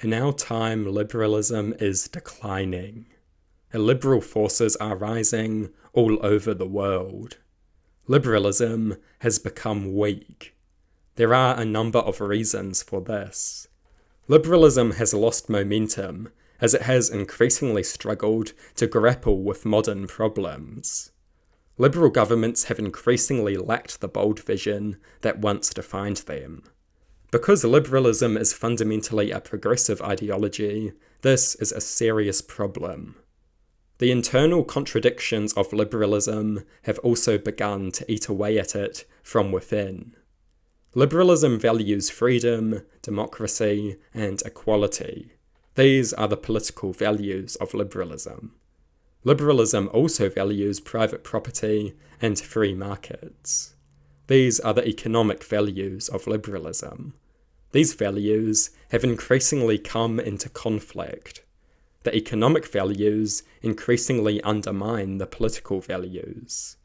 In our time, liberalism is declining. Illiberal forces are rising all over the world. Liberalism has become weak. There are a number of reasons for this. Liberalism has lost momentum as it has increasingly struggled to grapple with modern problems. Liberal governments have increasingly lacked the bold vision that once defined them. Because liberalism is fundamentally a progressive ideology, this is a serious problem. The internal contradictions of liberalism have also begun to eat away at it from within. Liberalism values freedom, democracy, and equality. These are the political values of liberalism. Liberalism also values private property and free markets. These are the economic values of liberalism. These values have increasingly come into conflict. The economic values increasingly undermine the political values.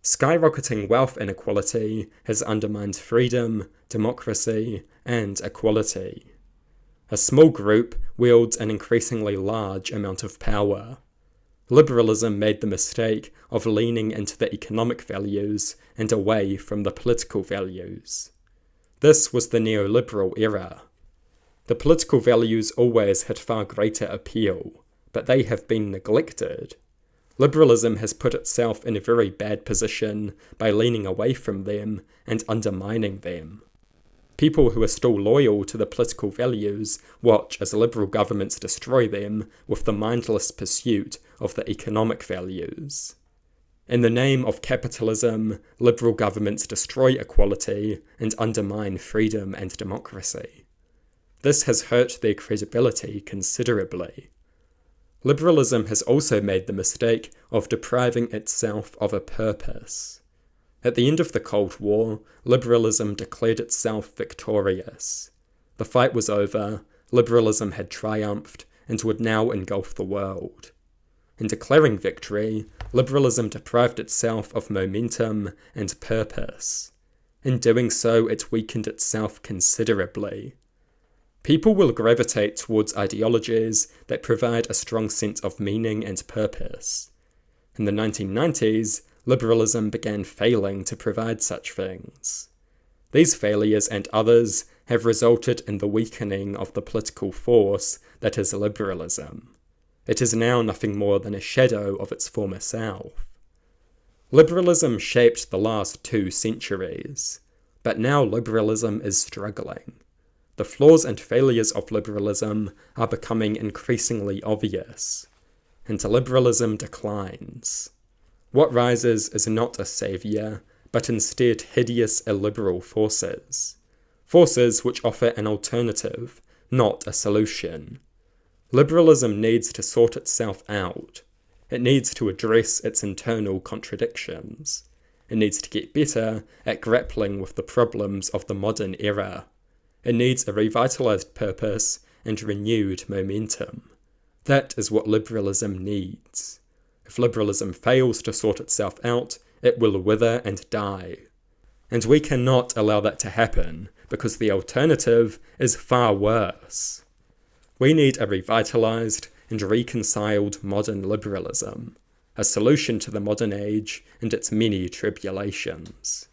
Skyrocketing wealth inequality has undermined freedom, democracy, and equality. A small group wields an increasingly large amount of power. Liberalism made the mistake of leaning into the economic values and away from the political values. This was the neoliberal era. The political values always had far greater appeal, but they have been neglected. Liberalism has put itself in a very bad position by leaning away from them and undermining them. People who are still loyal to the political values watch as liberal governments destroy them with the mindless pursuit of the economic values. In the name of capitalism, liberal governments destroy equality and undermine freedom and democracy. This has hurt their credibility considerably. Liberalism has also made the mistake of depriving itself of a purpose. At the end of the Cold War, liberalism declared itself victorious. The fight was over, liberalism had triumphed, and would now engulf the world. In declaring victory, liberalism deprived itself of momentum and purpose. In doing so, it weakened itself considerably. People will gravitate towards ideologies that provide a strong sense of meaning and purpose. In the 1990s, liberalism began failing to provide such things. These failures and others have resulted in the weakening of the political force that is liberalism. It is now nothing more than a shadow of its former self. Liberalism shaped the last 2 centuries, but now liberalism is struggling. The flaws and failures of liberalism are becoming increasingly obvious, and liberalism declines. What rises is not a saviour, but instead hideous illiberal forces. Forces which offer an alternative, not a solution. Liberalism needs to sort itself out. It needs to address its internal contradictions. It needs to get better at grappling with the problems of the modern era. It needs a revitalized purpose and renewed momentum. That is what liberalism needs. If liberalism fails to sort itself out, it will wither and die. And we cannot allow that to happen, because the alternative is far worse. We need a revitalized and reconciled modern liberalism, a solution to the modern age and its many tribulations.